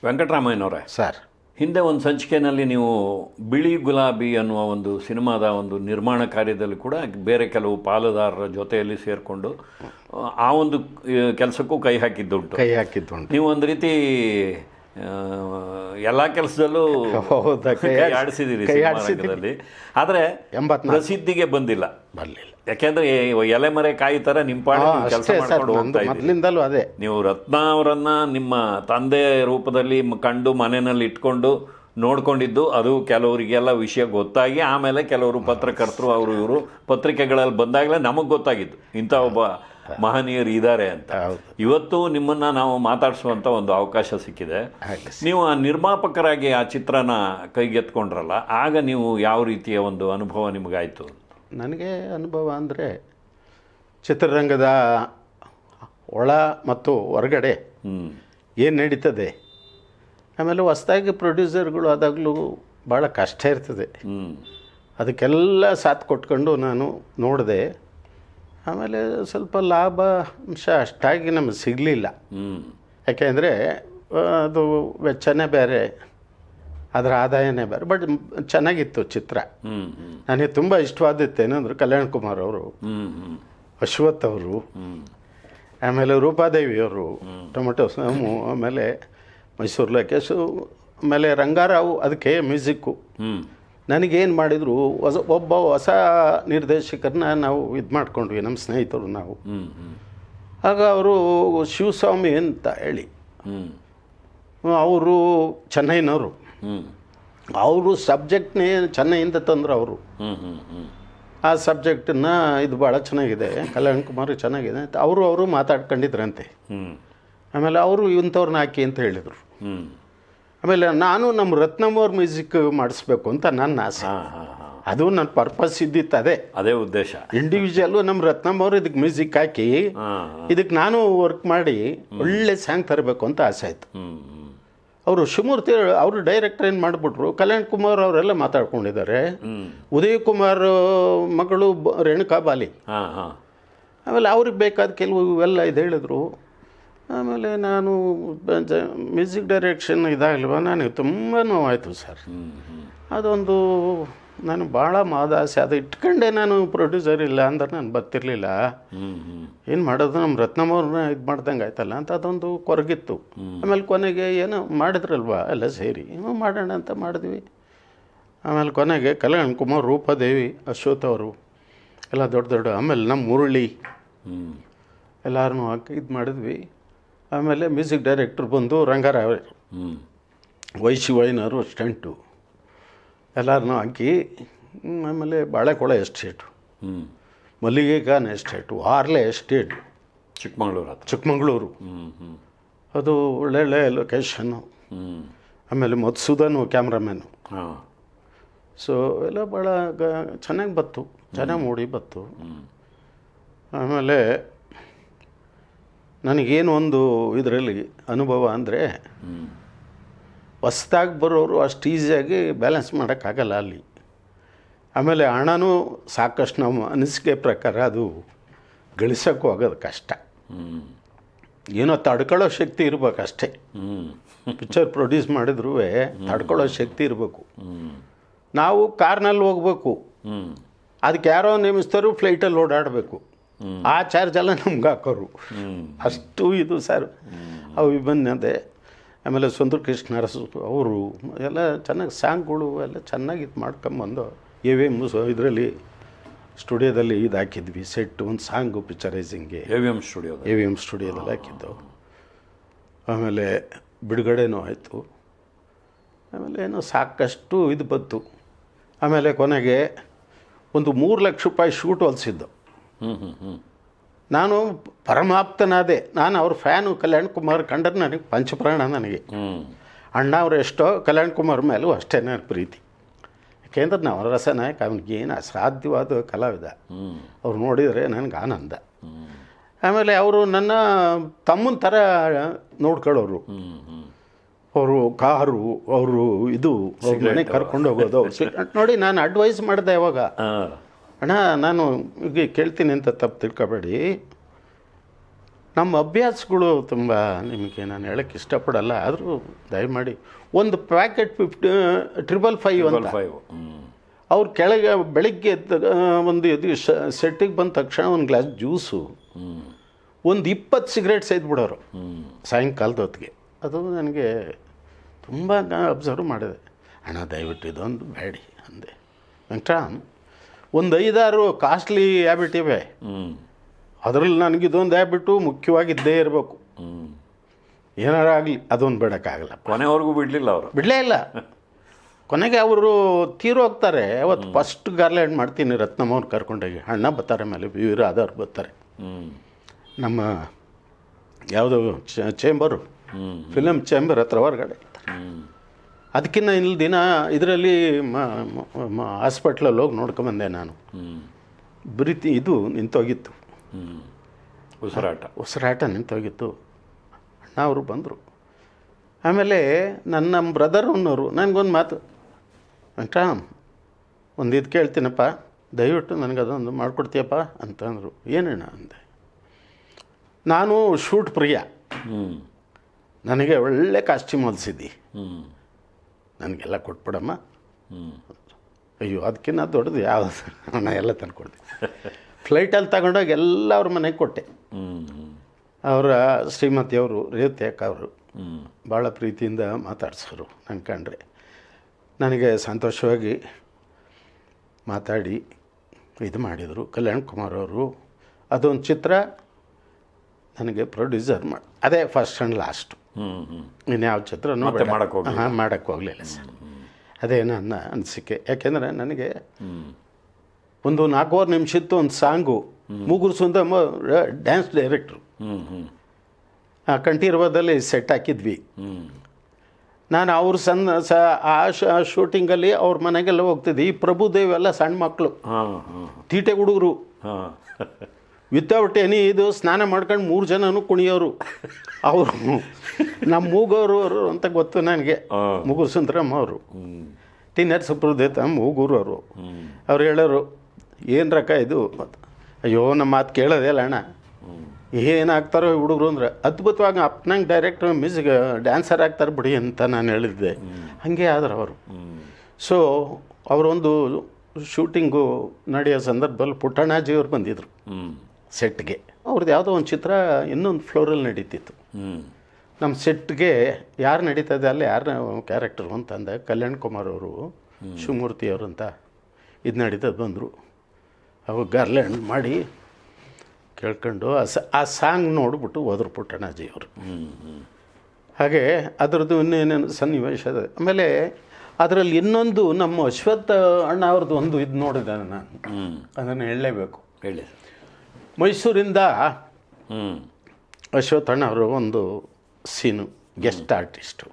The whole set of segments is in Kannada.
ವೆಂಕಟರಾಮಯ್ಯನವರೇ ಸರ್, ಹಿಂದೆ ಒಂದು ಸಂಚಿಕೆಯಲ್ಲಿ ನೀವು ಬಿಳಿ ಗುಲಾಬಿ ಅನ್ನುವ ಒಂದು ಸಿನಿಮಾದ ಒಂದು ನಿರ್ಮಾಣ ಕಾರ್ಯದಲ್ಲಿ ಕೂಡ ಬೇರೆ ಕೆಲವು ಪಾಲುದಾರರ ಜೊತೆಯಲ್ಲಿ ಸೇರಿಕೊಂಡು ಆ ಒಂದು ಕೆಲಸಕ್ಕೂ ಕೈ ಹಾಕಿದ್ದುಂಟು. ನೀವು ಒಂದು ರೀತಿ ಎಲ್ಲ ಕೆಲಸದಲ್ಲೂ ಕೈ ಆಡಿಸಿದ್ದೀರಿ ಸಿನಿಮಾದಲ್ಲಿ. ಆದರೆ ಪ್ರಸಿದ್ಧಿಗೆ ಬಂದಿಲ್ಲ. ಯಾಕೆಂದ್ರೆ ಎಲೆಮರೆ ಕಾಯಿ ಥರ ನಿಮ್ಮ ಪಾಡು ಕೆಲಸ ಮಾಡ್ಕೊಂಡು ಹೋಗ್ತಾ ಇದ್ದೀರಿ. ಅದೇ ನೀವು ರತ್ನ ಅವರನ್ನ ನಿಮ್ಮ ತಂದೆ ರೂಪದಲ್ಲಿ ಕಂಡು ಮನೆಯಲ್ಲಿ ಇಟ್ಕೊಂಡು ನೋಡ್ಕೊಂಡಿದ್ದು, ಅದು ಕೆಲವರಿಗೆಲ್ಲ ವಿಷಯ ಗೊತ್ತಾಗಿ ಆಮೇಲೆ ಕೆಲವರು ಪತ್ರಕರ್ತರು ಅವರು ಇವರು ಪತ್ರಿಕೆಗಳಲ್ಲಿ ಬಂದಾಗಲೇ ನಮಗೆ ಗೊತ್ತಾಗಿದ್ದು ಇಂಥ ಒಬ್ಬ ಮಹನೀಯರು ಇದ್ದಾರೆ ಅಂತ. ಇವತ್ತು ನಿಮ್ಮನ್ನು ನಾವು ಮಾತಾಡಿಸುವಂಥ ಒಂದು ಅವಕಾಶ ಸಿಕ್ಕಿದೆ. ನೀವು ಆ ನಿರ್ಮಾಪಕರಾಗಿ ಆ ಚಿತ್ರನ ಕೈಗೆತ್ಕೊಂಡ್ರಲ್ಲ, ಆಗ ನೀವು ಯಾವ ರೀತಿಯ ಒಂದು ಅನುಭವ ನಿಮಗಾಯಿತು? ನನಗೆ ಅನುಭವ ಅಂದರೆ ಚಿತ್ರರಂಗದ ಒಳ ಮತ್ತು ಹೊರಗಡೆ ಏನು ನಡೀತದೆ, ಆಮೇಲೆ ಹೊಸದಾಗಿ ಪ್ರೊಡ್ಯೂಸರ್ಗಳು ಆದಾಗಲೂ ಭಾಳ ಕಷ್ಟ ಇರ್ತದೆ. ಅದಕ್ಕೆಲ್ಲ ಸಾಥ್ ಕೊಟ್ಕೊಂಡು ನಾನು ನೋಡಿದೆ. ಆಮೇಲೆ ಸ್ವಲ್ಪ ಲಾಭ ಅಂಶ ಅಷ್ಟಾಗಿ ನಮಗೆ ಸಿಗಲಿಲ್ಲ. ಯಾಕೆಂದರೆ ಅದು ವೆಚ್ಚನೇ ಬೇರೆ, ಅದರ ಆದಾಯನೇ ಬೇರೆ. ಬಟ್ ಚೆನ್ನಾಗಿತ್ತು ಚಿತ್ರ. ನನಗೆ ತುಂಬ ಇಷ್ಟವಾದದ್ದು ಏನಂದ್ರೆ ಕಲ್ಯಾಣ್ ಕುಮಾರ್ ಅವರು, ಅಶ್ವಥ್ ಅವರು, ಆಮೇಲೆ ರೂಪಾದೇವಿಯವರು, ಟೊಮೆಟೊ ಸಾಮು, ಆಮೇಲೆ ಮೈಸೂರು ಲೋಕೇಶು, ಆಮೇಲೆ ರಂಗಾರಾವ್ ಅದಕ್ಕೆ ಮ್ಯೂಸಿಕ್ಕು. ನನಗೇನು ಮಾಡಿದರು, ಒಬ್ಬ ಹೊಸ ನಿರ್ದೇಶಕರನ್ನ ನಾವು ಇದು ಮಾಡ್ಕೊಂಡ್ವಿ, ನಮ್ಮ ಸ್ನೇಹಿತರು ನಾವು. ಆಗ ಅವರು ಶಿವಸ್ವಾಮಿ ಅಂತ ಹೇಳಿ, ಅವರು ಚೆನ್ನೈನವರು. ಅವರು ಸಬ್ಜೆಕ್ಟ್ನೇ ಚೆನ್ನೈಯಿಂದ ತಂದರು ಅವರು. ಆ ಸಬ್ಜೆಕ್ಟನ್ನ ಇದು ಭಾಳ ಚೆನ್ನಾಗಿದೆ, ಕಲ್ಯಾಣ್ ಕುಮಾರ್ ಚೆನ್ನಾಗಿದೆ ಅಂತ ಅವರು ಮಾತಾಡ್ಕೊಂಡಿದ್ರಂತೆ. ಆಮೇಲೆ ಅವರು ಇಂಥವ್ರನ್ನ ಹಾಕಿ ಅಂತ ಹೇಳಿದರು. ಆಮೇಲೆ ನಾನು ನಮ್ಮ ರತ್ನಮ್ಮವ್ರ ಮ್ಯೂಸಿಕ್ ಮಾಡಿಸ್ಬೇಕು ಅಂತ ನನ್ನ ಆಸೆ. ಅದು ನನ್ನ ಪರ್ಪಸ್ ಇದ್ದಿತ್ತು, ಅದೇ ಉದ್ದೇಶ. ಇಂಡಿವಿಜುವಲ್ಲು ನಮ್ಮ ರತ್ನಮ್ಮವ್ರು ಇದಕ್ಕೆ ಮ್ಯೂಸಿಕ್ ಹಾಕಿ ಇದಕ್ಕೆ ನಾನು ವರ್ಕ್ ಮಾಡಿ ಒಳ್ಳೆ ಸಾಂಗ್ ತರಬೇಕು ಅಂತ ಆಸೆ ಆಯಿತು. ಅವರು ಶಿವಮೂರ್ತಿ ಅವರು ಡೈರೆಕ್ಟರ್ ಏನು ಮಾಡಿಬಿಟ್ರು, ಕಲ್ಯಾಣ್ ಕುಮಾರ್ ಅವರೆಲ್ಲ ಮಾತಾಡ್ಕೊಂಡಿದ್ದಾರೆ. ಉದಯ್ ಕುಮಾರ್ ಮಗಳು ರೇಣುಕಾ ಬಾಲಿ, ಆಮೇಲೆ ಅವ್ರಿಗೆ ಬೇಕಾದ ಕೆಲವು ಇವೆಲ್ಲ ಇದು ಹೇಳಿದ್ರು. ಆಮೇಲೆ ನಾನು ಮ್ಯೂಸಿಕ್ ಡೈರೆಕ್ಷನ್ ಇದಾಗಲ್ವ, ನನಗೆ ತುಂಬ ನೋವಾಯಿತು ಸರ್. ಅದೊಂದು ನಾನು ಭಾಳ ಮಾದಾಸೆ, ಅದು ಇಟ್ಕೊಂಡೆ ನಾನು ಪ್ರೊಡ್ಯೂಸರ್ ಇಲ್ಲ ಅಂದ್ರೆ ನಾನು ಬರ್ತಿರ್ಲಿಲ್ಲ. ಏನು ಮಾಡೋದು, ನಮ್ಮ ರತ್ನಮ್ಮವ್ರನ್ನ ಇದು ಮಾಡ್ದಂಗೆ ಆಯ್ತಲ್ಲ ಅಂತ ಅದೊಂದು ಕೊರಗಿತ್ತು. ಆಮೇಲೆ ಕೊನೆಗೆ ಏನೋ ಮಾಡಿದ್ರಲ್ವ ಎಲ್ಲ ಸೇರಿ ಮಾಡೋಣ ಅಂತ ಮಾಡಿದ್ವಿ. ಆಮೇಲೆ ಕೊನೆಗೆ ಕಲ್ಯಾಣ್ ಕುಮಾರ್, ರೂಪಾದೇವಿ, ಅಶ್ವಥ್ ಅವರು ಎಲ್ಲ ದೊಡ್ಡ ದೊಡ್ಡ, ಆಮೇಲೆ ನಮ್ಮ ಮುರಳಿ ಎಲ್ಲರನ್ನೂ ಹಾಕಿ ಇದು ಮಾಡಿದ್ವಿ. ಆಮೇಲೆ ಮ್ಯೂಸಿಕ್ ಡೈರೆಕ್ಟ್ರ್ ಬಂದು ರಂಗಾರಾವ್, ವೈಶಿವಯ್ಯನವರು ಸ್ಟಂಟು ಎಲ್ಲರನ್ನೂ ಹಾಕಿ. ಆಮೇಲೆ Balekola estate, Malligegan estate, Arle estate, Chikkamagaluru. ಅದು ಒಳ್ಳೊಳ್ಳೆ ಲೊಕೇಶನ್ನು. ಆಮೇಲೆ ಮಧುಸೂದನು ಕ್ಯಾಮ್ರಾಮ್ಯಾನು. ಸೊ ಎಲ್ಲ ಭಾಳ ಚೆನ್ನಾಗಿ ಬತ್ತು, ಚೆನ್ನಾಗಿ ಮೂಡಿ ಬತ್ತು. ಆಮೇಲೆ ನನಗೇನು ಒಂದು ಇದರಲ್ಲಿ ಅನುಭವ ಅಂದರೆ, ಹೊಸ್ದಾಗಿ ಬರೋರು ಅಷ್ಟು ಈಸಿಯಾಗಿ ಬ್ಯಾಲೆನ್ಸ್ ಮಾಡೋಕ್ಕಾಗಲ್ಲ ಅಲ್ಲಿ. ಆಮೇಲೆ ಹಣನೂ ಸಾಕಷ್ಟು ನಮ್ಮ ಅನಿಸಿಕೆ ಪ್ರಕಾರ ಅದು ಗಳಿಸೋಕ್ಕೂ ಆಗೋದು ಕಷ್ಟ. ಏನೋ ತಡ್ಕೊಳ್ಳೋ ಶಕ್ತಿ ಇರಬೇಕಷ್ಟೇ. ಪಿಕ್ಚರ್ ಪ್ರೊಡ್ಯೂಸ್ ಮಾಡಿದ್ರೂ ತಡ್ಕೊಳ್ಳೋ ಶಕ್ತಿ ಇರಬೇಕು. ನಾವು ಕಾರ್ನಲ್ಲಿ ಹೋಗ್ಬೇಕು, ಅದಕ್ಕೆ ಯಾರೋ ನೇಮಿಸ್ತಾರೋ ಫ್ಲೈಟಲ್ಲಿ ಓಡಾಡಬೇಕು, ಆ ಚಾರ್ಜ್ ಎಲ್ಲ ನಮ್ಗೆ ಹಾಕೋರು. ಅಷ್ಟು ಇದು ಸರ್ ಅವು ಬಂದೆ. ಆಮೇಲೆ ಸುಂದರ್ ಕೃಷ್ಣ ಅರಸು ಅವರು ಎಲ್ಲ ಚೆನ್ನಾಗಿ ಸಾಂಗ್ಗಳು ಎಲ್ಲ ಚೆನ್ನಾಗಿ ಇದು ಮಾಡ್ಕೊಂಬಂದು AVM ಇದರಲ್ಲಿ ಸ್ಟುಡಿಯೋದಲ್ಲಿ ಇದು ಹಾಕಿದ್ವಿ ಸೆಟ್, ಒಂದು ಸಾಂಗು ಪಿಕ್ಚರೈಸಿಂಗ್ಗೆ AVM ಸ್ಟುಡಿಯೋದಲ್ಲಿ ಹಾಕಿದ್ದು. ಆಮೇಲೆ ಬಿಡುಗಡೆನೂ ಆಯಿತು. ಆಮೇಲೆ ಏನೋ ಸಾಕಷ್ಟು ಇದು ಬಂತು. ಆಮೇಲೆ ಕೊನೆಗೆ ಒಂದು 3 ಲಕ್ಷ ರೂಪಾಯಿ ಶೂಟ್ ಹೊಲಿಸಿದ್ದು. ನಾನು ಪರಮಾಪ್ತನಾದೆ, ನಾನು ಅವ್ರ ಫ್ಯಾನು. ಕಲ್ಯಾಣ್ ಕುಮಾರ್ ಕಂಡ್ರೆ ನನಗೆ ಪಂಚಪ್ರಾಣ. ನನಗೆ ಅಣ್ಣ ಅವರು ಎಷ್ಟೋ, ಕಲ್ಯಾಣ್ ಕುಮಾರ್ ಮೇಲೂ ಅಷ್ಟೇ ನನ್ನ ಪ್ರೀತಿ. ಯಾಕೆಂದ್ರೆ ನಾವು ರಸನಾಯಕ, ಅವನಿಗೇನು ಅಸಾಧ್ಯವಾದ ಕಲಾವಿದ. ಅವ್ರು ನೋಡಿದರೆ ನನಗೆ ಆನಂದ. ಆಮೇಲೆ ಅವರು ನನ್ನ ತಮ್ಮನ ಥರ ನೋಡ್ಕೊಳ್ಳೋರು. ಅವರು ಕಾರು, ಅವರು ಇದು ಅವ್ರ ಮನೆಗೆ ಕರ್ಕೊಂಡು ಹೋಗೋದು. ನೋಡಿ, ನಾನು ಅಡ್ವೈಸ್ ಮಾಡಿದೆ ಯಾವಾಗ, ಅಣ್ಣ ನಾನು ಈಗ ಕೇಳ್ತೀನಿ ಅಂತ ತಪ್ಪು ತಿಳ್ಕೊಬೇಡಿ, ನಮ್ಮ ಅಭ್ಯಾಸಗಳು ತುಂಬ ನಿಮಗೆ ನಾನು ಹೇಳೋಕ್ಕೆ ಇಷ್ಟಪಡಲ್ಲ, ಆದರೂ ದಯಮಾಡಿ ಒಂದು ಪ್ಯಾಕೆಟ್ 555 ಅಂತ ಅವ್ರು ಕೆಳಗೆ ಬೆಳಗ್ಗೆ ಒಂದು ಇದು ಸೆಟ್ಟಿಗೆ ಬಂದ ತಕ್ಷಣ ಒಂದು ಗ್ಲಾಸ್ ಜ್ಯೂಸು, ಒಂದು 20 ಸಿಗರೇಟ್ ಸೇದ್ಬಿಡೋರು ಸಾಯಂಕಾಲದ ಹೊತ್ತಿಗೆ. ಅದು ನನಗೆ ತುಂಬ ಅಬ್ಸರ್ವ್ ಮಾಡಿದೆ. ಅಣ್ಣ ದಯವಿಟ್ಟು ಇದೊಂದು ಬೇಡಿ ಅಂದೆ. ವೆಂಕಟರಾಮ್, ಒಂದು 5-6 ಕಾಸ್ಟ್ಲಿ ಹ್ಯಾಬಿಟ್ ಇವೆ, ಅದರಲ್ಲಿ ನನಗಿದೊಂದು ಹ್ಯಾಬಿಟು ಮುಖ್ಯವಾಗಿದ್ದೇ ಇರಬೇಕು. ಏನಾರು ಆಗಲಿ ಅದೊಂದು ಬಿಡೋಕ್ಕಾಗಲ್ಲ. ಕೊನೆವರೆಗೂ ಬಿಡಲಿಲ್ಲ ಅವರು, ಬಿಡಲೇ ಇಲ್ಲ. ಕೊನೆಗೆ ಅವರು ತೀರೋಗ್ತಾರೆ. ಅವತ್ತು ಫಸ್ಟ್ ಗಾರ್ಲ್ಯಾಂಡ್ ಮಾಡ್ತೀನಿ ರತ್ನಮ್ಮವ್ರು ಕರ್ಕೊಂಡೋಗಿ. ಅಣ್ಣ ಬರ್ತಾರೆ, ಮೇಲೆ ವೀರ ಆದವ್ರು ಬರ್ತಾರೆ. ನಮ್ಮ ಯಾವುದು ಚೇಂಬರು, ಫಿಲಮ್ ಚೇಂಬರ್ ಹತ್ರ ಹೊರಗಡೆ. ಅದಕ್ಕಿಂತ ಇಲ್ಲಿ ದಿನ ಇದರಲ್ಲಿ ಹಾಸ್ಪಿಟ್ಲಲ್ಲಿ ಹೋಗಿ ನೋಡ್ಕೊಂಬಂದೆ ನಾನು. ಬ್ರೀತಿ ಇದು ನಿಂತೋಗಿತ್ತು, ಉಸಿರಾಟ ನಿಂತೋಗಿತ್ತು. ಅಣ್ಣ ಅವರು ಬಂದರು. ಆಮೇಲೆ ನಮ್ಮ ಬ್ರದರ್ ಅನ್ನೋರು ನನಗೊಂದು ಮಾತು, ವೆಂಕಟರಾಮ್ ಒಂದು ಇದು ಕೇಳ್ತೀನಪ್ಪ, ದಯವಿಟ್ಟು ನನಗದೊಂದು ಮಾಡಿಕೊಡ್ತೀಯಪ್ಪ ಅಂತಂದರು. ಏನಣ್ಣ ಅಂದೆ. ನಾನು ಶೂಟ್ ಪ್ರಿಯ, ನನಗೆ ಒಳ್ಳೆ ಕಾಸ್ಟ್ಯೂಮ್ ಹೊಲಿಸಿದ್ದಿ, ನನಗೆಲ್ಲ ಕೊಟ್ಬಿಡಮ್ಮ. ಅಯ್ಯೋ ಅದಕ್ಕಿಂತ ದೊಡ್ಡದು ಯಾವುದು ಅಣ್ಣ, ಎಲ್ಲ ತಂದು ಕೊಡ್ತೀನಿ. ಫ್ಲೈಟಲ್ಲಿ ತಗೊಂಡೋಗಿ ಎಲ್ಲ ಅವ್ರ ಮನೆಗೆ ಕೊಟ್ಟೆ. ಅವರ ಶ್ರೀಮತಿಯವರು ರೇವತಿ ಅಕ್ಕ ಅವರು ಭಾಳ ಪ್ರೀತಿಯಿಂದ ಮಾತಾಡ್ಸೋರು. ನನ್ನ ಕಂಡ್ರೆ ನನಗೆ ಸಂತೋಷವಾಗಿ ಮಾತಾಡಿ ಇದು ಮಾಡಿದರು. ಕಲ್ಯಾಣ್ ಕುಮಾರ್ ಅವರು ಅದೊಂದು ಚಿತ್ರ ನನಗೆ ಪ್ರೊಡ್ಯೂಸರ್ ಮಾಡಿ, ಅದೇ ಫಸ್ಟ್ ಆ್ಯಂಡ್ ಲಾಸ್ಟು. ಇನ್ಯಾವ ಚಿತ್ರನೂ ಮಾಡೋಕ್ಕೆ ಹೋಗಲಿಲ್ಲ ಸರ್. ಅದೇ ನನ್ನ ಅನಿಸಿಕೆ. ಯಾಕೆಂದರೆ ನನಗೆ ಒಂದು 4 ನಿಮಿಷದ್ದು ಒಂದು ಸಾಂಗು ಮೂಗೂರು ಸುಂದಮ್ಮ ಡ್ಯಾನ್ಸ್ ಡೈರೆಕ್ಟ್ರು ಕಂಠೀರವದಲ್ಲಿ ಸೆಟ್ ಹಾಕಿದ್ವಿ. ನಾನು ಅವ್ರ ಆ ಶೂಟಿಂಗಲ್ಲಿ ಅವ್ರ ಮನೆಗೆಲ್ಲ ಹೋಗ್ತಿದ್ದೆ. ಈ ಪ್ರಭುದೇವ್ ಎಲ್ಲ ಸಣ್ಣ ಮಕ್ಕಳು, ತೀಟೆ ಹುಡುಗರು, ವಿತೌಟ್ ಎನಿ ಇದು ಸ್ನಾನ ಮಾಡ್ಕೊಂಡು 3 ಜನನೂ ಕುಣಿಯೋರು. ಅವರು ನಮ್ಮ ಮೂಗೂರು ಅಂತ ಗೊತ್ತು ನನಗೆ, ಮೂಗೂರು ಸುಂದರಮ್ಮ ಅವರು, ಟಿನ್ನರ್ ಸುಪ್ರದೇತ ಮೂಗೂರು ಅವರು. ಅವ್ರು ಹೇಳೋರು, ಏನು ರಕ ಇದು. ಅಯ್ಯೋ ನಮ್ಮ ಮಾತು ಕೇಳೋದೇ ಅಲ್ಲ ಅಣ್ಣ, ಏನಾಗ್ತಾರೋ ಹುಡುಗರು ಅಂದರೆ ಅದ್ಭುತವಾಗಿ ಅಪ್ನಂಗೆ ಡೈರೆಕ್ಟರ್ ಮ್ಯೂಸಿಕ್ ಡ್ಯಾನ್ಸರ್ ಆಗ್ತಾರೆ ಬಿಡಿ ಅಂತ ನಾನು ಹೇಳಿದ್ದೆ. ಹಾಗೆ ಆದ್ರೆ ಅವರು. ಸೊ ಅವರೊಂದು ಶೂಟಿಂಗು ನಡೆಯೋ ಸಂದರ್ಭದಲ್ಲಿ ಪುಟ್ಟಣ್ಣಾಜಿಯವ್ರು ಬಂದಿದ್ದರು ಸೆಟ್ಗೆ. ಅವ್ರದ್ದು ಯಾವುದೋ ಒಂದು ಚಿತ್ರ ಇನ್ನೊಂದು ಫ್ಲೋರಲ್ಲಿ ನಡೀತಿತ್ತು. ನಮ್ಮ ಸೆಟ್ಗೆ ಯಾರು ನಡೀತದೆ ಅಲ್ಲಿ ಯಾರ ಕ್ಯಾರೆಕ್ಟರು ಅಂತಂದೆ. ಕಲ್ಯಾಣ್ ಕುಮಾರ್ ಅವರು, ಶಿವಮೂರ್ತಿಯವರು ಅಂತ ಇದು ನಡೀತದೆ ಬಂದರು. ಅವಾಗ ಗಾರ್ಲ್ಯಾಂಡ್ ಮಾಡಿ ಕೇಳ್ಕೊಂಡು ಆ ಸಾಂಗ್ ನೋಡಿಬಿಟ್ಟು ಹೋದ್ರು ಪುಟ್ಟಣ್ಣಾಜಿಯವರು. ಹಾಗೆ ಅದರದ್ದು ಇನ್ನೇನೇನು ಸನ್ನಿವೇಶ ಇದೆ. ಆಮೇಲೆ ಅದರಲ್ಲಿ ಇನ್ನೊಂದು ನಮ್ಮ ಅಶ್ವತ್ಥ ಅಣ್ಣ ಅವ್ರದ್ದು ಒಂದು ಇದು ನೋಡಿದೆ ನಾನು, ಅದನ್ನು ಹೇಳಲೇಬೇಕು. ಹೇಳಿ. ಮೈಸೂರಿಂದ ಅಶ್ವತ್ಥ ಅಣ್ಣ ಅವರು ಒಂದು ಸೀನು, ಗೆಸ್ಟ್ ಆರ್ಟಿಸ್ಟು,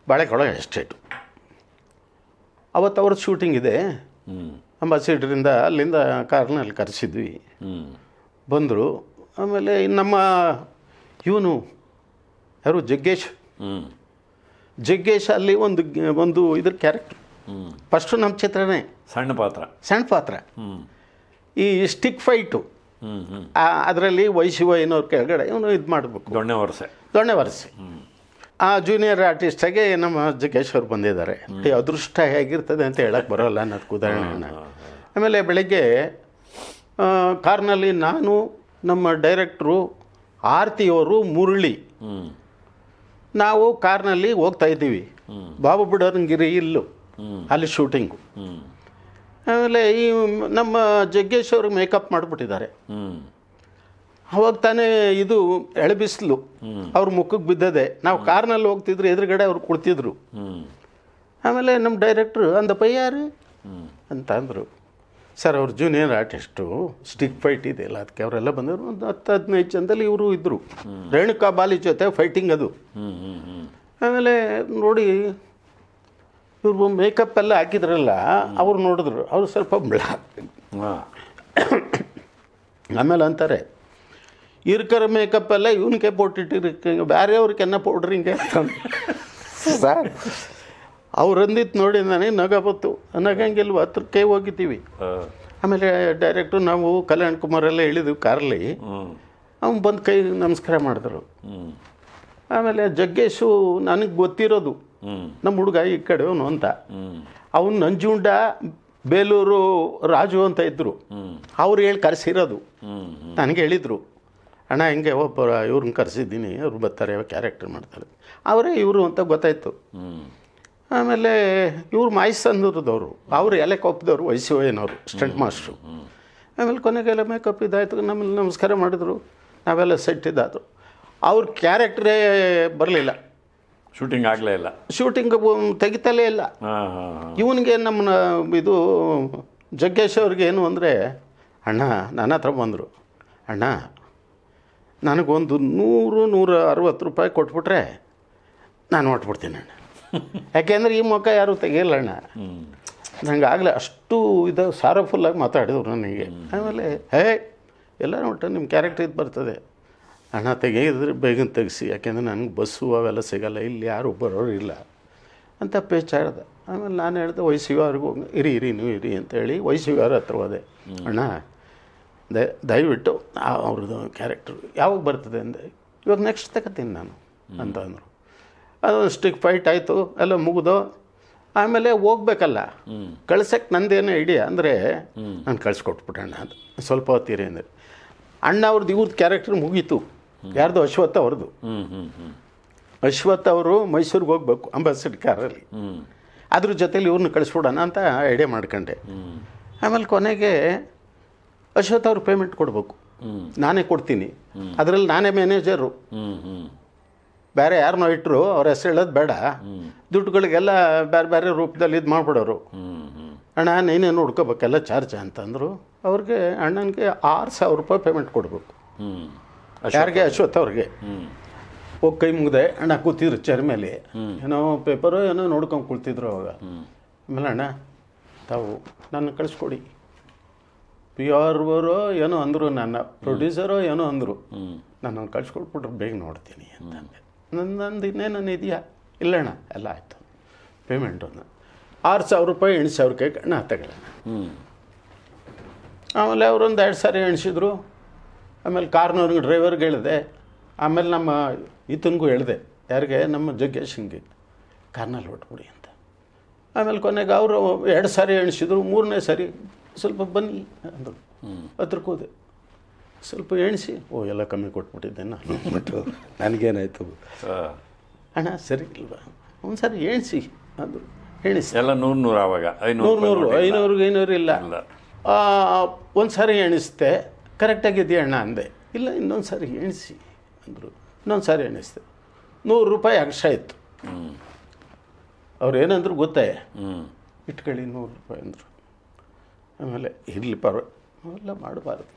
ಬಾಳೆಕೊಳ ಎಸ್ಟೇಟು. ಅವತ್ತು ಅವ್ರದ್ದು ಶೂಟಿಂಗ್ ಇದೆ. ಅಂಬಾಸಿಡರಿಂದ ಅಲ್ಲಿಂದ ಕಾರ್ನಲ್ಲಿ ಕರೆಸಿದ್ವಿ. ಬಂದರು. ಆಮೇಲೆ ನಮ್ಮ ಇವನು ಯಾರು ಜಗ್ಗೇಶ್ ಅಲ್ಲಿ ಒಂದು ಇದ್ರ ಕ್ಯಾರೆಕ್ಟ್ರು. ಫಸ್ಟು ನಮ್ಮ ಚಿತ್ರನೇ ಸಣ್ಣ ಪಾತ್ರ. ಈ ಸ್ಟಿಕ್ ಫೈಟು ಅದರಲ್ಲಿ ವೈಶಿವಯ್ಯನವ್ರ ಕೆಳಗಡೆ ಇವನು ಇದು ಮಾಡಬೇಕು, ದೊಣ್ಣೆ ವರಸೆ. ಆ ಜೂನಿಯರ್ ಆರ್ಟಿಸ್ಟಾಗೆ ನಮ್ಮ ಜಗ್ಗೇಶ್ ಅವ್ರು ಬಂದಿದ್ದಾರೆ. ಅದೃಷ್ಟ ಹೇಗಿರ್ತದೆ ಅಂತ ಹೇಳಕ್ಕೆ ಬರೋಲ್ಲ ಅನ್ನೋದಕ್ಕೆ ಉದಾಹರಣೆಯನ್ನು. ಆಮೇಲೆ ಬೆಳಗ್ಗೆ ಕಾರ್ನಲ್ಲಿ ನಾನು, ನಮ್ಮ ಡೈರೆಕ್ಟ್ರು ಆರ್ತಿಯವರು, ಮುರಳಿ, ನಾವು ಕಾರ್ನಲ್ಲಿ ಹೋಗ್ತಾ ಇದ್ದೀವಿ. ಬಾಬು ಬಿಡೋರಂಗಿರಿ ಇಲ್ಲು ಅಲ್ಲಿ ಶೂಟಿಂಗು. ಆಮೇಲೆ ಈ ನಮ್ಮ ಜಗ್ಗೇಶ್ ಅವ್ರಿಗೆ ಮೇಕಪ್ ಮಾಡಿಬಿಟ್ಟಿದ್ದಾರೆ. ಅವಾಗ ತಾನೇ ಇದು ಎಳೆಬಿಸ್ಲು ಅವ್ರ ಮುಖಕ್ಕೆ ಬಿದ್ದದೆ. ನಾವು ಕಾರ್ನಲ್ಲಿ ಹೋಗ್ತಿದ್ರು, ಎದುರುಗಡೆ ಅವ್ರು ಕುಳ್ತಿದ್ರು. ಆಮೇಲೆ ನಮ್ಮ ಡೈರೆಕ್ಟ್ರು ಅಂದಪ್ಪ ಯಾರು ಅಂತ ಅಂದರು. ಸರ್ ಅವ್ರು ಜೂನಿಯರ್ ಆರ್ಟಿಸ್ಟು, ಸ್ಟಿಕ್ ಫೈಟ್ ಇದೆಯಲ್ಲ ಅದಕ್ಕೆ ಅವರೆಲ್ಲ ಬಂದರು. ಒಂದು 10-15 ಜನದಲ್ಲಿ ಇವರು ಇದ್ದರು. ರೇಣುಕಾ ಬಾಲಿ ಜೊತೆ ಫೈಟಿಂಗ್ ಅದು. ಆಮೇಲೆ ನೋಡಿ ಇವ್ರು ಮೇಕಪ್ ಎಲ್ಲ ಹಾಕಿದ್ರಲ್ಲ, ಅವ್ರು ನೋಡಿದ್ರು. ಅವರು ಸ್ವಲ್ಪ ಆಮೇಲೆ ಅಂತಾರೆ, ಇರ್ಕರ ಮೇಕಪ್ ಎಲ್ಲ ಇವನಿಗೆ ಪೋಟಿಟ್ಟಿರಿ, ಬೇರೆಯವ್ರಿಗೆ ಎನ್ನ ಪೌಡ್ರ್ ಹಿಂಗೆ ಸರ್ ಅವ್ರು ಅಂದಿತ್ತು ನೋಡಿ ನನಗೆ ನಗ ಬತ್ತು. ನಗಂಗಿಲ್ವ, ಹತ್ರಕ್ಕೆ ಹೋಗಿದ್ದೀವಿ. ಆಮೇಲೆ ಡೈರೆಕ್ಟ್ರು ನಾವು ಕಲ್ಯಾಣ್ ಕುಮಾರ್ ಎಲ್ಲ ಇಳಿದ್ವಿ ಕಾರಲ್ಲಿ. ಅವ್ನು ಬಂದು ಕೈ ನಮಸ್ಕಾರ ಮಾಡಿದ್ರು. ಆಮೇಲೆ ಜಗ್ಗೇಶು ನನಗೆ ಗೊತ್ತಿರೋದು ನಮ್ಮ ಹುಡುಗ ಈ ಕಡೆಯವನು ಅಂತ. ಅವನು ನಂಜುಂಡ ಬೇಲೂರು ರಾಜು ಅಂತ ಇದ್ದರು, ಅವ್ರು ಹೇಳಿ ಕರೆಸಿರೋದು. ನನಗೆ ಹೇಳಿದರು, ಅಣ್ಣ ಹಿಂಗೆ ಒಬ್ಬ ಇವ್ರನ್ನ ಕರೆಸಿದ್ದೀನಿ, ಅವ್ರು ಬರ್ತಾರೆ, ಕ್ಯಾರೆಕ್ಟರ್ ಮಾಡ್ತಾರೆ, ಅವರೇ ಇವರು ಅಂತ ಗೊತ್ತಾಯಿತು. ಆಮೇಲೆ ಇವ್ರು ಮಾಯಿಸ್ತಂದವ್ರದವರು, ಅವರು ಎಲೆ ಕೊಪ್ಪದವರು, ವಯಸ್ಸು ಸ್ಟಂಟ್ ಮಾಸ್ಟ್ರು. ಆಮೇಲೆ ಕೊನೆಗೆಲ್ಲ ಮೇಕಪ್ ಇದಾಯಿತು, ನಮ್ಮಲ್ಲಿ ನಮಸ್ಕಾರ ಮಾಡಿದ್ರು, ನಾವೆಲ್ಲ ಸೆಟ್ ಇದ್ದಾದರು. ಅವ್ರ ಕ್ಯಾರೆಕ್ಟ್ರೇ ಬರಲಿಲ್ಲ, ಶೂಟಿಂಗ್ ಆಗಲೇ ಇಲ್ಲ, ಶೂಟಿಂಗ್ ತೆಗಿತಲೇ ಇಲ್ಲ. ಇವನಿಗೆ ನಮ್ಮನ್ನ ಇದು ಜಗ್ಗೇಶ್ ಅವ್ರಿಗೆ ಏನು ಅಂದರೆ, ಅಣ್ಣ ನನ್ನ ಹತ್ರ ಬಂದರು, ಅಣ್ಣ ನನಗೊಂದು 100-160 ರೂಪಾಯಿ ಕೊಟ್ಬಿಟ್ರೆ ನಾನು ಹೊಟ್ಬಿಡ್ತೀನಿ ಅಣ್ಣ, ಯಾಕೆಂದರೆ ಈ ಮುಖ ಯಾರೂ ತೆಗಿಯಲ್ಲ ಅಣ್ಣ. ನನಗೆ ಆಗಲೇ ಅಷ್ಟು ಇದು ಸಾರಫುಲ್ಲಾಗಿ ಮಾತಾಡಿದ್ರು ನನಗೆ. ಆಮೇಲೆ ಎಲ್ಲ ಒಟ್ಟು ನಿಮ್ಮ ಕ್ಯಾರೆಕ್ಟರ್ ಇದು ಬರ್ತದೆ ಅಣ್ಣ, ತೆಗೆಯಿದ್ರೆ ಬೇಗನೆ ತೆಗಿಸಿ, ಯಾಕೆಂದರೆ ನನಗೆ ಬಸ್ಸು ಅವೆಲ್ಲ ಸಿಗೋಲ್ಲ, ಇಲ್ಲಿ ಯಾರು ಬರೋರು ಇಲ್ಲ ಅಂತ ಪೇಚಾಡ್ದೆ. ಆಮೇಲೆ ನಾನು ಹೇಳ್ದೆ ವಯಸ್ಸಿಗಾರಿಗೂ ಇರಿ ನೀವು ಇರಿ ಅಂತೇಳಿ ವಯಸ್ಸಿಗಾರ ಹತ್ರ ಹೋದೆ. ಅಣ್ಣ ದಯವಿಟ್ಟು ಅವ್ರದ್ದು ಕ್ಯಾರೆಕ್ಟ್ರು ಯಾವಾಗ ಬರ್ತದೆ ಅಂದೆ. ಇವಾಗ ನೆಕ್ಸ್ಟ್ ತಗೋತೀನಿ ನಾನು ಅಂತ ಅಂದರು. ಅದೊಂದು ಸ್ಟಿಕ್ ಫೈಟ್ ಆಯಿತು, ಎಲ್ಲ ಮುಗಿದು ಆಮೇಲೆ ಹೋಗ್ಬೇಕಲ್ಲ, ಕಳ್ಸಕ್ಕೆ ನಂದೇನೋ ಐಡಿಯಾ ಅಂದರೆ ನಾನು ಕಳಿಸ್ಕೊಟ್ಬಿಟ್ಟಣ್ಣ ಅಂತ. ಸ್ವಲ್ಪ ಹೊತ್ತೀರಿ ಅಂದರೆ ಅಣ್ಣ ಅವ್ರದ್ದು ಇವ್ರದ್ದು ಕ್ಯಾರೆಕ್ಟರ್ ಮುಗೀತು. ಯಾರ್ದು? ಅಶ್ವತ್ಥ ಅವ್ರದ್ದು. ಅಶ್ವತ್ಥ ಅವರು ಮೈಸೂರಿಗೆ ಹೋಗ್ಬೇಕು ಅಂಬಾಸಿಡರ್ ಕಾರಲ್ಲಿ, ಅದ್ರ ಜೊತೇಲಿ ಇವ್ರನ್ನ ಕಳಿಸ್ಬಿಡೋಣ ಅಂತ ಐಡಿಯಾ ಮಾಡ್ಕೊಂಡೆ. ಆಮೇಲೆ ಕೊನೆಗೆ ಅಶ್ವತ್ಥ ಅವ್ರಿಗೆ ಪೇಮೆಂಟ್ ಕೊಡಬೇಕು, ನಾನೇ ಕೊಡ್ತೀನಿ, ಅದರಲ್ಲಿ ನಾನೇ ಮ್ಯಾನೇಜರು, ಬೇರೆ ಯಾರನ್ನೋ ಇಟ್ಟರು ಅವ್ರ ಹೆಸರು ಹೇಳೋದು ಬೇಡ, ದುಡ್ಡುಗಳಿಗೆಲ್ಲ ಬೇರೆ ಬೇರೆ ರೂಪದಲ್ಲಿ ಇದು ಮಾಡಿಬಿಡೋರು. ಅಣ್ಣ ನೀನೇ ನೋಡ್ಕೋಬೇಕೆಲ್ಲ ಚಾರ್ಜ್ ಅಂತಂದರು. ಅವ್ರಿಗೆ ಅಣ್ಣನಿಗೆ 6,000 ರೂಪಾಯಿ ಪೇಮೆಂಟ್ ಕೊಡಬೇಕು. ಯಾರಿಗೆ? ಅಶ್ವತ್ಥ ಅವ್ರಿಗೆ. ಹೋಗಿ ಕೈ ಮುಗಿದೆ. ಅಣ್ಣ ಕೂತಿದ್ರು ಚೇರ್ ಮೇಲೆ, ಏನೋ ಪೇಪರು ಏನೋ ನೋಡ್ಕೊಂಡು ಕೂಳ್ತಿದ್ರು ಅವಾಗ. ಆಮೇಲೆ ಅಣ್ಣ ತಾವು ನನ್ನ ಕಳಿಸ್ಕೊಡಿ, PR ಏನೋ ಅಂದರು, ನನ್ನ ಪ್ರೊಡ್ಯೂಸರೋ ಏನೋ ಅಂದರು, ನಾನು ಕಳಿಸ್ಕೊಟ್ಬಿಟ್ರೆ ಬೇಗ ನೋಡ್ತೀನಿ ಅಂತಂದೆ. ನಂದು ಇನ್ನೇನು ಇದೆಯಾ? ಇಲ್ಲಣ್ಣ ಎಲ್ಲ ಆಯಿತು, ಪೇಮೆಂಟನ್ನು 6,000 ರೂಪಾಯಿ ಎಣಿಸಿ ಅವ್ರ ಕೈ ಅಣ್ಣ ತಗೊಳ್ಳೋಣ. ಆಮೇಲೆ ಅವರೊಂದು 2 ಸಾರಿ ಎಣಿಸಿದ್ರು. ಆಮೇಲೆ ಕಾರ್ನವ್ರಿಗೆ ಡ್ರೈವರ್ಗೆ ಹೇಳಿದೆ, ಆಮೇಲೆ ನಮ್ಮ ಈತನಿಗೂ ಹೇಳಿದೆ, ಯಾರಿಗೆ? ನಮ್ಮ ಜಗ್ಗೇಶನ್ಗೆ, ಕಾರ್ನಲ್ಲಿ ಹೊಟ್ಬಿಡಿ ಅಂತ. ಆಮೇಲೆ ಕೊನೆಗೆ ಅವರು 2 ಸಾರಿ ಎಣಿಸಿದ್ರು. 3ನೇ ಸಾರಿ ಸ್ವಲ್ಪ ಬನ್ನಿ ಅಂದರು. ಹತ್ರಕ್ಕೆ ಹೋದೆ, ಸ್ವಲ್ಪ ಎಣಿಸಿ, ಎಲ್ಲ ಕಮ್ಮಿ ಕೊಟ್ಬಿಟ್ಟಿದ್ದೆ ನಾನು ಬಟ್ಟು ನನಗೇನಾಯಿತು, ಅಣ್ಣ ಸರಿ ಇಲ್ವಾ, ಒಂದು ಸಾರಿ ಎಣಿಸಿ ಅಂದರು. ಎಣಿಸಿ ಎಲ್ಲ 100 ಆವಾಗ 500 ಇಲ್ಲ. ಒಂದು ಸಾರಿ ಎಣಿಸ್ತೆ, ಕರೆಕ್ಟಾಗಿದೆಯಾ ಅಣ್ಣ ಅಂದೆ. ಇಲ್ಲ ಇನ್ನೊಂದು ಸಾರಿ ಎಣಿಸಿ ಅಂದರು. ಇನ್ನೊಂದು ಸಾರಿ ಎಣಿಸ್ದೆ, 100 ರೂಪಾಯಿ ಎಕ್ಸ್ಟ್ರಾ ಇತ್ತು. ಅವ್ರು ಏನಂದ್ರು ಗೊತ್ತೇ, ಇಟ್ಕೊಳ್ಳಿ 100 ರೂಪಾಯಿ ಅಂದರು. ಆಮೇಲೆ ಇರಲಿ ಅವೆಲ್ಲ ಮಾಡಬಾರ್ದು.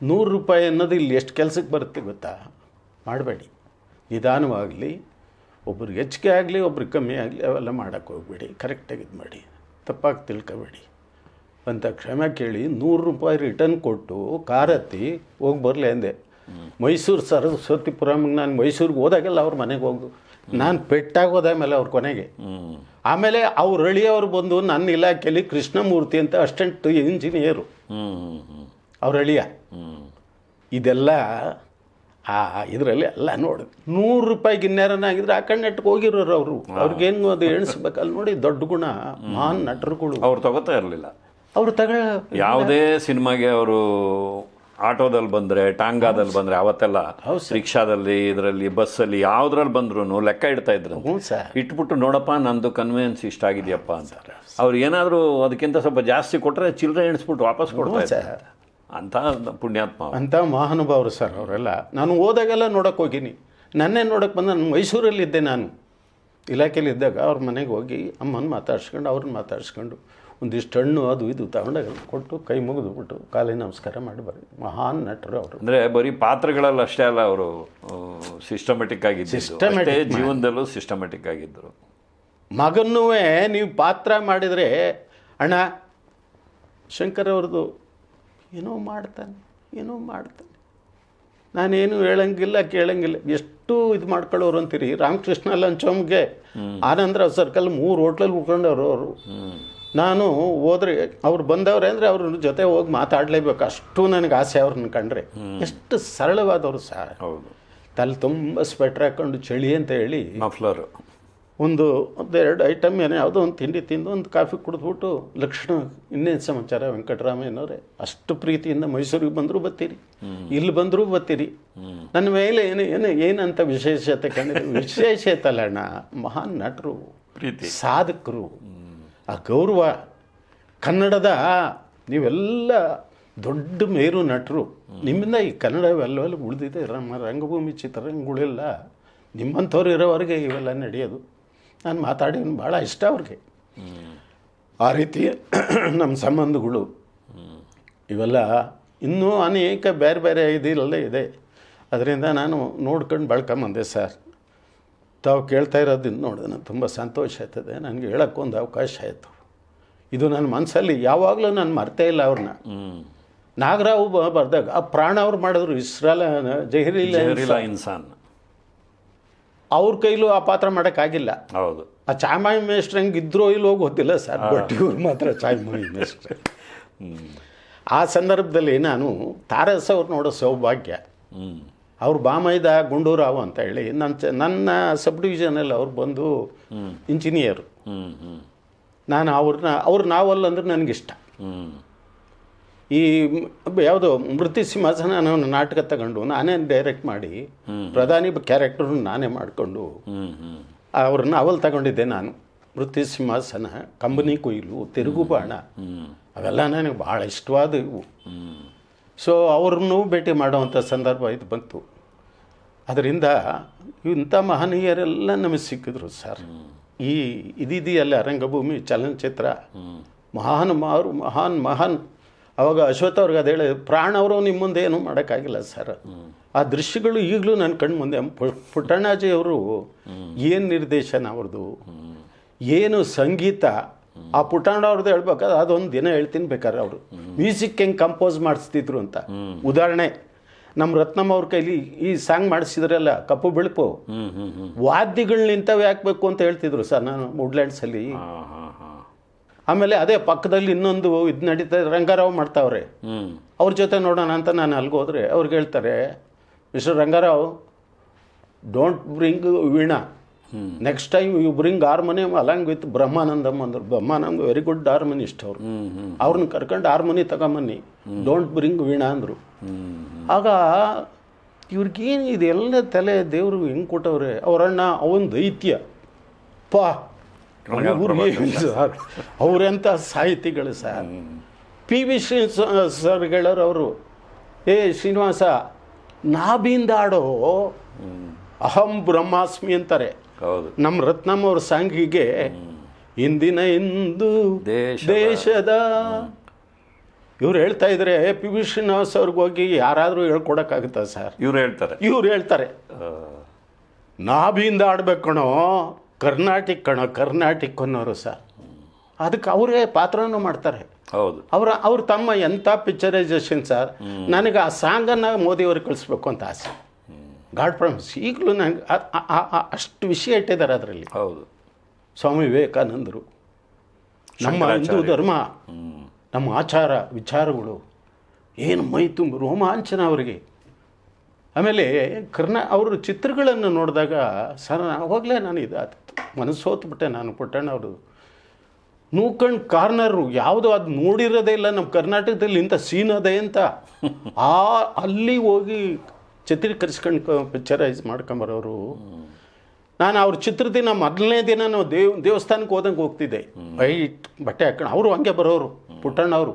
100 ರೂಪಾಯಿ ಅನ್ನೋದು ಇಲ್ಲಿ ಎಷ್ಟು ಕೆಲಸಕ್ಕೆ ಬರುತ್ತೆ ಗೊತ್ತಾ? ಮಾಡಬೇಡಿ, ನಿಧಾನವಾಗಲಿ, ಒಬ್ರಿಗೆ ಹೆಚ್ಚಿಗೆ ಆಗಲಿ ಒಬ್ರಿಗೆ ಕಮ್ಮಿ ಆಗಲಿ ಅವೆಲ್ಲ ಮಾಡೋಕ್ಕೆ ಹೋಗ್ಬೇಡಿ, ಕರೆಕ್ಟಾಗಿ ಇದು ಮಾಡಿ, ತಪ್ಪಾಗಿ ತಿಳ್ಕೊಬೇಡಿ ಅಂತ ಕ್ಷಮೆ ಕೇಳಿ 100 ರೂಪಾಯಿ ರಿಟರ್ನ್ ಕೊಟ್ಟು ಕಾರ್ ಹತ್ತಿ ಹೋಗಿ ಬರಲಿ ಅಂದೆ. ಮೈಸೂರು ಸರಸ್ವತಿಪುರಮ್ಗೆ ನಾನು ಮೈಸೂರಿಗೆ ಹೋದಾಗೆಲ್ಲ ಅವ್ರ ಮನೆಗೆ ಹೋಗು, ನಾನು ಪೆಟ್ಟಾಗಿ ಹೋದ ಮೇಲೆ ಅವ್ರ ಕೊನೆಗೆ. ಆಮೇಲೆ ಅವ್ರ ಹಳ್ಳಿಯವ್ರು ಬಂದು ನನ್ನ ಇಲಾಖೆಯಲ್ಲಿ ಕೃಷ್ಣಮೂರ್ತಿ ಅಂತ ಅಸಿಸ್ಟೆಂಟ್ ಇಂಜಿನಿಯರು, ಅವ್ರ ಹಳ್ಳಿಯ. ಇದೆಲ್ಲ ಇದರಲ್ಲಿ ಎಲ್ಲ ನೋಡಿ 100 ರೂಪಾಯಿಗೆ ಇನ್ಯಾರನ್ನಾಗಿದ್ರೆ ಆ ಕಡೆ ನೆಟ್ಗೆ ಹೋಗಿರೋರು ಅವರು. ಅವ್ರಿಗೇನು ಅದು ಎಣಿಸ್ಬೇಕಲ್ಲಿ ನೋಡಿ, ದೊಡ್ಡ ಗುಣ, ಮಹಾನ್ ನಟರುಗಳು. ಅವ್ರು ತಗೋತಾ ಇರಲಿಲ್ಲ, ಅವರು ಯಾವುದೇ ಸಿನಿಮಾಗೆ ಅವರು ಆಟೋದಲ್ಲಿ ಬಂದರೆ, ಟಾಂಗಾದಲ್ಲಿ ಬಂದರೆ, ಅವತ್ತೆಲ್ಲ ರಿಕ್ಷಾದಲ್ಲಿ, ಇದರಲ್ಲಿ ಬಸ್ಸಲ್ಲಿ ಯಾವುದ್ರಲ್ಲಿ ಬಂದ್ರು ಲೆಕ್ಕ ಇಡ್ತಾ ಇದ್ರು. ಇಟ್ಬಿಟ್ಟು ನೋಡಪ್ಪ ನಂದು ಕನ್ವೆನ್ಸ್ ಇಷ್ಟ ಆಗಿದೆಯಪ್ಪ ಅಂತ. ಅವ್ರು ಏನಾದರೂ ಅದಕ್ಕಿಂತ ಸ್ವಲ್ಪ ಜಾಸ್ತಿ ಕೊಟ್ಟರೆ ಚಿಲ್ಲರೆ ಎಣಿಸ್ಬಿಟ್ಟು ವಾಪಸ್ ಕೊಡ್ತಾ ಇದ್ದಾರೆ. ಅಂಥ ಪುಣ್ಯಾತ್ಮ, ಅಂಥ ಮಹಾನುಭಾವರು ಸರ್ ಅವರೆಲ್ಲ. ನಾನು ಹೋದಾಗೆಲ್ಲ ನೋಡೋಕೆ ಹೋಗಿನಿ. ನನ್ನೇ ನೋಡೋಕೆ ಬಂದ, ನಾನು ಮೈಸೂರಲ್ಲಿದ್ದೆ, ನಾನು ಇಲಾಖೆಯಲ್ಲಿ ಇದ್ದಾಗ ಅವ್ರ ಮನೆಗೆ ಹೋಗಿ ಅಮ್ಮನ ಮಾತಾಡ್ಸ್ಕೊಂಡು, ಅವ್ರನ್ನ ಮಾತಾಡ್ಸ್ಕೊಂಡು ಒಂದಿಷ್ಟು ಹಣ್ಣು ಅದು ಇದು ತಗೊಂಡಾಗ ಕೊಟ್ಟು ಕೈ ಮುಗಿದುಬಿಟ್ಟು ಕಾಲಿನ ನಮಸ್ಕಾರ ಮಾಡಿ ಬರ್ರಿ. ಮಹಾನ್ ನಟರು ಅವರು. ಅಂದರೆ ಬರೀ ಪಾತ್ರಗಳಲ್ಲಿ ಅಷ್ಟೇ ಅಲ್ಲ, ಅವರು ಸಿಸ್ಟಮೆಟಿಕ್ ಆಗಿದ್ದು, ಜೀವನದಲ್ಲೂ ಸಿಸ್ಟಮೆಟಿಕ್ ಆಗಿದ್ದರು. ಮಗನ್ನೂ ನೀವು ಪಾತ್ರ ಮಾಡಿದರೆ, ಅಣ್ಣ ಶಂಕರ್ ಅವ್ರದ್ದು ಏನೋ ಮಾಡ್ತಾನೆ, ನಾನೇನು ಹೇಳಂಗಿಲ್ಲ ಕೇಳಂಗಿಲ್ಲ, ಎಷ್ಟು ಇದು ಮಾಡ್ಕೊಳ್ಳೋರು ಅಂತೀರಿ. ರಾಮಕೃಷ್ಣ ಲಂಚಮ್ಗೆ ಆನಂದರಾವ್ ಸರ್ಕಲ್ 3 ಹೋಟ್ಲಲ್ಲಿ ಉಳ್ಕೊಂಡವರು ಅವರು. ನಾನು ಹೋದ್ರೆ ಅವ್ರು ಬಂದವ್ರೆ ಅಂದರೆ ಅವ್ರ ಜೊತೆ ಹೋಗಿ ಮಾತಾಡಲೇಬೇಕು, ಅಷ್ಟು ನನಗೆ ಆಸೆ ಅವ್ರನ್ನ ಕಂಡ್ರೆ. ಎಷ್ಟು ಸರಳವಾದವರು ಸಹ. ಹೌದು. ತಲೆ ತುಂಬ ಸ್ವೆಟ್ರ್ ಹಾಕ್ಕೊಂಡು ಚಳಿ ಅಂತ ಹೇಳಿ ಮಫ್ಲರು ಒಂದೆರಡು ಐಟಮ್ ಏನೋ ಯಾವುದೋ ಒಂದು ತಿಂಡಿ ತಿಂದು ಒಂದು ಕಾಫಿ ಕುಡಿದ್ಬಿಟ್ಟು ಲಕ್ಷಣ ಇನ್ನೇನು ಸಮಾಚಾರ ವೆಂಕಟರಾಮಯ್ಯನವರೇ ಅಷ್ಟು ಪ್ರೀತಿಯಿಂದ ಮೈಸೂರಿಗೆ ಬಂದರೂ ಬರ್ತೀರಿ, ಇಲ್ಲಿ ಬಂದರೂ ಬರ್ತೀರಿ, ನನ್ನ ಮೇಲೆ ಏನಂತ ವಿಶೇಷತೆ ಕಂಡಿದೆ. ವಿಶೇಷತೆ ಅಲ್ಲ ಅಣ್ಣ, ಮಹಾನ್ ನಟರು, ಪ್ರೀತಿ, ಸಾಧಕರು, ಆ ಗೌರವ. ಕನ್ನಡದ ನೀವೆಲ್ಲ ದೊಡ್ಡ ಮೇರು ನಟರು, ನಿಮ್ಮಿಂದ ಈ ಕನ್ನಡ ಇವೆಲ್ಲ ಉಳಿದಿದೆ. ರಂಗಭೂಮಿ ಚಿತ್ರರಂಗಗಳೆಲ್ಲ ನಿಮ್ಮಂಥವ್ರು ಇರೋವರೆಗೆ ಇವೆಲ್ಲ ನಡೆಯೋದು. ನಾನು ಮಾತಾಡಿ ಭಾಳ ಇಷ್ಟ ಅವ್ರಿಗೆ. ಆ ರೀತಿ ನಮ್ಮ ಸಂಬಂಧಗಳು ಇವೆಲ್ಲ ಇನ್ನೂ ಅನೇಕ ಬೇರೆ ಬೇರೆ ಇದಿರಲ್ಲೇ ಇದೆ. ಅದರಿಂದ ನಾನು ನೋಡ್ಕೊಂಡು ಬೆಳ್ಕೊಂಬಂದೆ ಸರ್. ತಾವು ಕೇಳ್ತಾ ಇರೋದನ್ನು ನೋಡಿದ್ರೆ ನನಗೆ ತುಂಬ ಸಂತೋಷ ಆಯ್ತದೆ. ನನಗೆ ಹೇಳೋಕ್ಕೊಂದು ಅವಕಾಶ ಆಯಿತು. ಇದು ನನ್ನ ಮನಸ್ಸಲ್ಲಿ ಯಾವಾಗಲೂ ನಾನು ಮರ್ತೇ ಇಲ್ಲ ಅವ್ರನ್ನ. ನಾಗರಾವ್ ಬರ್ದಾಗ ಆ ಪ್ರಾಣ ಅವ್ರು ಮಾಡಿದ್ರು, ಜಹೀರಿಲ್ಲ ಇನ್ಸಾನ್, ಅವ್ರ ಕೈಲೂ ಆ ಪಾತ್ರ ಮಾಡೋಕ್ಕಾಗಿಲ್ಲ. ಹೌದು. ಆ ಚಾಯಮಾಯಿ ಮೇಷ್ಟ್ರು ಹಂಗೆ ಇದ್ರೋ ಇಲ್ಲೋ ಗೊತ್ತಿಲ್ಲ ಸರ್, ಬಟ್ ಇವ್ರು ಮಾತ್ರ ಚಾಯಮಾಯಿ ಮೇಷ್ಟ್ರು. ಆ ಸಂದರ್ಭದಲ್ಲಿ ನಾನು ತಾರಸ್ ಅವ್ರು ನೋಡೋ ಸೌಭಾಗ್ಯ. ಅವ್ರು ಬಾಮೈದ ಗುಂಡೂರಾವ್ ಅಂತ ಹೇಳಿ ನನ್ನ ಸಬ್ ಡಿವಿಷನಲ್ಲಿ ಅವ್ರು ಬಂದು ಇಂಜಿನಿಯರು. ನಾನು ಅವ್ರ ನಾವಲ್ ಅಂದ್ರೆ ನನಗಿಷ್ಟ. ಈ ಯಾವುದೋ ಮೃತಿ ಸಿಂಹಾಸನ ನಾನು ನಾಟಕ ತಗೊಂಡು ನಾನೇ ಡೈರೆಕ್ಟ್ ಮಾಡಿ ಪ್ರಧಾನಿ ಕ್ಯಾರೆಕ್ಟರ್ನ ನಾನೇ ಮಾಡಿಕೊಂಡು ಅವ್ರ ನಾವಲ್ ತಗೊಂಡಿದ್ದೆ ನಾನು. ಮೃತಿ ಸಿಂಹಾಸನ, ಕಂಬನಿ ಕೊಯ್ಲು, ತಿರುಗುಬಾಣ, ಅವೆಲ್ಲ ನನಗೆ ಭಾಳ ಇಷ್ಟವಾದವು. ಸೊ ಅವ್ರನ್ನೂ ಭೇಟಿ ಮಾಡೋವಂಥ ಸಂದರ್ಭ ಇದು ಬಂತು. ಅದರಿಂದ ಇಂಥ ಮಹನೀಯರೆಲ್ಲ ನಮಗೆ ಸಿಕ್ಕಿದ್ರು ಸರ್. ಈ ಇದಿದೆಯಲ್ಲ ರಂಗಭೂಮಿ ಚಲನಚಿತ್ರ, ಮಹಾನ್ ಅವಾಗ ಅಶ್ವಥ್ ಅವ್ರಿಗೆ ಅದು ಹೇಳಿ, ಪ್ರಾಣ ಅವರು ನಿಮ್ಮ ಮುಂದೆ ಏನೂ ಮಾಡೋಕ್ಕಾಗಿಲ್ಲ ಸರ್. ಆ ದೃಶ್ಯಗಳು ಈಗಲೂ ನನ್ನ ಕಣ್ಣು ಮುಂದೆ. ಪುಟ್ಟಣ್ಣಾಜಿ ಅವರು ಏನು ನಿರ್ದೇಶನ ಅವ್ರದ್ದು, ಏನು ಸಂಗೀತ. ಆ ಪುಟ್ಟಣ್ಣ ಅವ್ರದ್ದು ಹೇಳ್ಬೇಕಾದ್ರೆ ಅದೊಂದು ದಿನ ಹೇಳ್ತೀನಿ ಬೇಕಾದ್ರೆ ಅವರು ಮ್ಯೂಸಿಕ್ ಹೆಂಗೆ ಕಂಪೋಸ್ ಮಾಡಿಸ್ತಿದ್ರು ಅಂತ. ಉದಾಹರಣೆ, ನಮ್ಮ ರತ್ನಮ್ಮ ಅವ್ರ ಕೈಲಿ ಈ ಸಾಂಗ್ ಮಾಡಿಸಿದ್ರಲ್ಲ ಕಪ್ಪು ಬೆಳಪು, ವಾದ್ಯಗಳು ನಿಂತವೇ ಹಾಕಬೇಕು ಅಂತ ಹೇಳ್ತಿದ್ರು ಸರ್ ನಾನು ವುಡ್ಲ್ಯಾಂಡ್ಸಲ್ಲಿ. ಆಮೇಲೆ ಅದೇ ಪಕ್ಕದಲ್ಲಿ ಇನ್ನೊಂದು ಇದು ನಡೀತಾ ರಂಗಾರಾವ್ ಮಾಡ್ತಾವ್ರೆ, ಅವ್ರ ಜೊತೆ ನೋಡೋಣ ಅಂತ ನಾನು ಅಲ್ಲಿಗೆ ಹೋದರೆ ಅವ್ರಿಗೆ ಹೇಳ್ತಾರೆ, mister Rangarao, don't bring veena, next time you bring harmonium along with Brahmanandam ಅಂದರು. ಬ್ರಹ್ಮಾನಂದ ವೆರಿ ಗುಡ್ ಹಾರ್ಮೋನಿಸ್ಟ್ ಅವರು. ಅವ್ರನ್ನ ಕರ್ಕೊಂಡು ಹಾರ್ಮೋನಿ ತಗೊಂಬನ್ನಿ, ಡೋಂಟ್ ಬ್ರಿಂಗ್ ವೀಣಾ ಅಂದರು. ಆಗ ಇವ್ರಿಗೇನು ಇದೆಲ್ಲ ತಲೆ ದೇವರು ಹೆಂಗೆ ಕೊಟ್ಟವ್ರೆ. ಅವರಣ್ಣ ಅವನ ದೈತ್ಯ ಪಾ, ಅವರೆಂಥ ಸಾಹಿತಿಗಳು ಸರ್. ಪಿ ವಿ ಸರ್ ಹೇಳೋರು ಅವರು, ಏ ಶ್ರೀನಿವಾಸ, ನಾಭಿಯಿಂದ ಆಡೋ ಅಹಂ ಬ್ರಹ್ಮಾಸ್ಮಿ ಅಂತಾರೆ. ನಮ್ಮ ರತ್ನಮ್ಮ ಅವ್ರ ಸಾಂಗಿಗೆ ಇಂದಿನ ಇಂದು ದೇಶದ ಇವ್ರು ಹೇಳ್ತಾ ಇದ್ರೆ ಪಿ ವಿ ಶ್ರೀನಿವಾಸ್ ಅವ್ರಿಗೆ ಹೋಗಿ ಯಾರಾದರೂ ಹೇಳ್ಕೊಡಕ್ಕಾಗುತ್ತಾ ಸರ್? ಇವ್ರು ಹೇಳ್ತಾರೆ ನಾಭಿಯಿಂದ ಆಡ್ಬೇಕು ಕಣೋ, ಕರ್ನಾಟಿಕ್ ಅನ್ನೋರು ಸರ್. ಅದಕ್ಕೆ ಅವರೇ ಪಾತ್ರನೂ ಮಾಡ್ತಾರೆ. ಹೌದು. ಅವ್ರು ತಮ್ಮ ಎಂಥ ಪಿಕ್ಚರೈಸೇಷನ್ ಸರ್. ನನಗೆ ಆ ಸಾಂಗನ್ನು ಮೋದಿಯವ್ರಿಗೆ ಕಳಿಸ್ಬೇಕು ಅಂತ ಆಸೆ. ಗಾಡ್ ಪ್ರಾಮಿಸ್ ಈಗಲೂ ನನಗೆ ಅಷ್ಟು ವಿಷಯ ಇಟ್ಟಿದ್ದಾರೆ ಅದರಲ್ಲಿ. ಹೌದು. ಸ್ವಾಮಿ ವಿವೇಕಾನಂದರು, ನಮ್ಮ ಹಿಂದೂ ಧರ್ಮ, ನಮ್ಮ ಆಚಾರ ವಿಚಾರಗಳು ಏನು ಮೈ ತುಂಬ ರೋಮಾಂಚನ ಅವರಿಗೆ. ಆಮೇಲೆ ಅವ್ರ ಚಿತ್ರಗಳನ್ನು ನೋಡಿದಾಗ ಸರ್ ಅವಾಗಲೇ ನಾನು ಮನಸ್ಸೋತ್ಬಿಟ್ಟೆ ನಾನು. ಪುಟ್ಟಣ್ಣ ಅವರು ನೂಕಂಡ್ ಕಾರ್ನರು ಯಾವುದೋ ಅದು ನೋಡಿರೋದೇ ಇಲ್ಲ ನಮ್ಮ ಕರ್ನಾಟಕದಲ್ಲಿ ಇಂಥ ಸೀನ್ ಅದೇ ಅಂತ ಅಲ್ಲಿ ಹೋಗಿ ಚಿತ್ರೀಕರಿಸ್ಕೊಂಡು ಪಿಕ್ಚರೈಸ್ ಮಾಡ್ಕೊಂಬರೋರು. ನಾನು ಅವ್ರ ಚಿತ್ರದಿನ ಮೊದಲನೇ ದಿನ ನಾವು ದೇವಸ್ಥಾನಕ್ಕೆ ಹೋದಂಗೆ ಹೋಗ್ತಿದ್ದೆ, ವೈಟ್ ಬಟ್ಟೆ ಹಾಕೊಂಡು. ಅವರು ಹಂಗೆ ಬರೋರು ಪುಟ್ಟಣ್ಣ ಅವರು.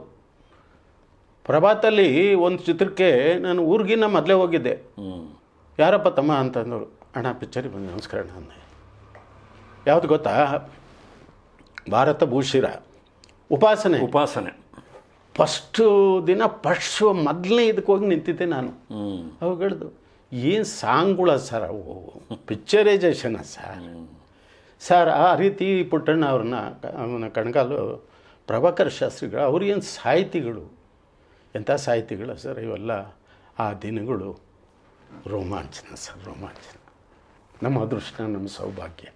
ಪ್ರಭಾತಲ್ಲಿ ಒಂದು ಚಿತ್ರಕ್ಕೆ ನಾನು ಊರಿಗಿನ್ನ ಮೊದಲೇ ಹೋಗಿದ್ದೆ. ಯಾರಪ್ಪ ತಮ್ಮ ಅಂತಂದರು. ಅಣ್ಣ ಪಿಕ್ಚರಿಗೆ ಬಂದು ನಮಸ್ಕಾರ ಅಂದೆ. ಯಾವುದು ಗೊತ್ತಾ? ಭಾರತ ಭೂಷಿರ ಉಪಾಸನೆ ಫಸ್ಟು ದಿನ ಮೊದಲನೇ ಇದಕ್ಕೆ ಹೋಗಿ ನಿಂತಿದ್ದೆ ನಾನು. ಅವಾಗ ಹೇಳ್ದು, ಏನು ಸಾಂಗ್ಗಳ ಸರ್ ಅವು, ಪಿಕ್ಚರೈಸೇಷನ ಸರ್. ಆ ರೀತಿ ಪುಟ್ಟಣ್ಣ ಅವನ ಕಣಗಾಲು ಪ್ರಭಾಕರ್ ಶಾಸ್ತ್ರಿಗಳು ಅವ್ರಿಗೇನು ಸಾಹಿತಿಗಳು, ಎಂಥ ಸಾಹಿತಿಗಳು ಸರ್ ಇವೆಲ್ಲ. ಆ ದಿನಗಳು ರೋಮಾಂಚನ ಸರ್, ರೋಮಾಂಚನ. ನಮ್ಮ ಅದೃಷ್ಟ, ನಮ್ಮ ಸೌಭಾಗ್ಯ.